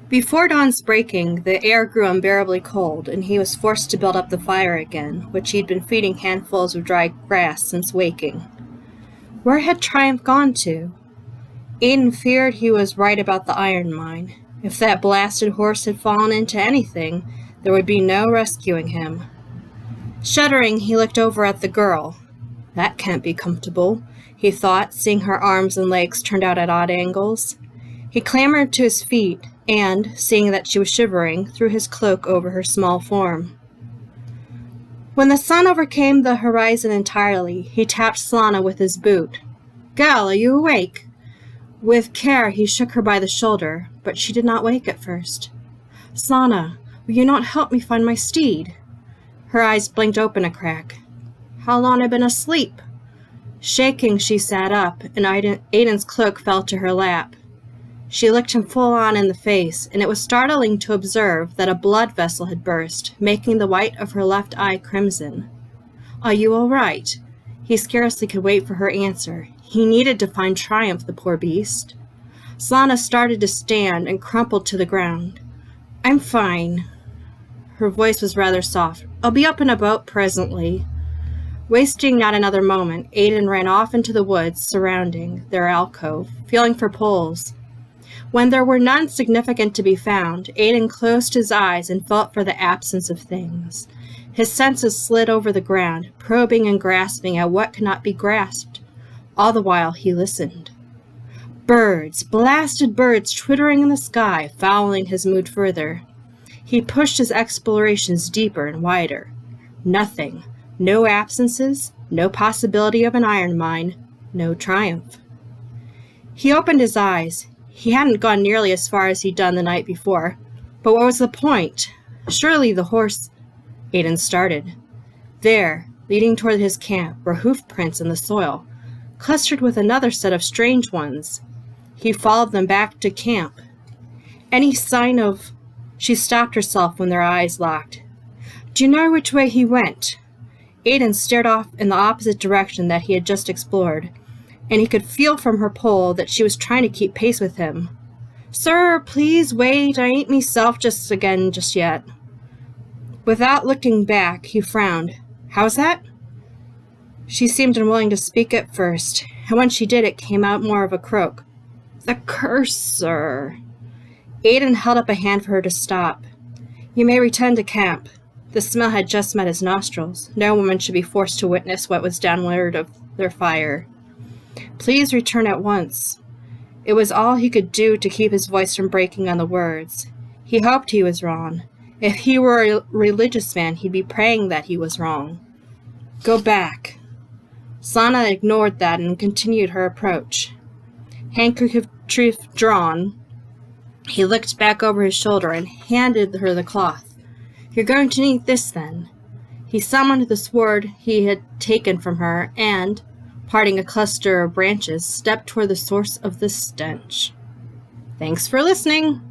Before dawn's breaking, the air grew unbearably cold, and he was forced to build up the fire again, which he'd been feeding handfuls of dry grass since waking. Where had Triumph gone to? Aidan feared he was right about the iron mine. If that blasted horse had fallen into anything, there would be no rescuing him. Shuddering, he looked over at the girl. That can't be comfortable, he thought, seeing her arms and legs turned out at odd angles. He clambered to his feet and, seeing that she was shivering, threw his cloak over her small form. When the sun overcame the horizon entirely, he tapped Slana with his boot. "Gal, are you awake?" With care, he shook her by the shoulder, but she did not wake at first. "Slana, will you not help me find my steed?" Her eyes blinked open a crack. "How long I been asleep?" Shaking, she sat up, and Aidan's cloak fell to her lap. She looked him full on in the face, and it was startling to observe that a blood vessel had burst, making the white of her left eye crimson. "Are you all right?" He scarcely could wait for her answer. He needed to find Triumph, the poor beast. Slana started to stand and crumpled to the ground. "I'm fine." Her voice was rather soft. "I'll be up in a boat presently." Wasting not another moment, Aidan ran off into the woods surrounding their alcove, feeling for poles. When there were none significant to be found, Aidan closed his eyes and felt for the absence of things. His senses slid over the ground, probing and grasping at what could not be grasped. All the while he listened. Birds, blasted birds twittering in the sky, fouling his mood further. He pushed his explorations deeper and wider. Nothing. No absences, no possibility of an iron mine, no Triumph. He opened his eyes. He hadn't gone nearly as far as he'd done the night before. But what was the point? Surely the horse... Aidan started. There, leading toward his camp, were hoof prints in the soil, clustered with another set of strange ones. He followed them back to camp. Any sign of... She stopped herself when their eyes locked. "Do you know which way he went?" Aidan stared off in the opposite direction that he had just explored, and he could feel from her pole that she was trying to keep pace with him. "Sir, please wait, I ain't meself just yet." Without looking back, he frowned. "How's that?" She seemed unwilling to speak at first, and when she did, it came out more of a croak. "The curse, sir." Aidan held up a hand for her to stop. "You may return to camp." The smell had just met his nostrils. No woman should be forced to witness what was downward of their fire. "Please return at once." It was all he could do to keep his voice from breaking on the words. He hoped he was wrong. If he were a religious man, he'd be praying that he was wrong. "Go back." Slana ignored that and continued her approach. Handkerchief drawn, he looked back over his shoulder and handed her the cloth. "You're going to need this, then." He summoned the sword he had taken from her and, parting a cluster of branches, stepped toward the source of the stench. Thanks for listening.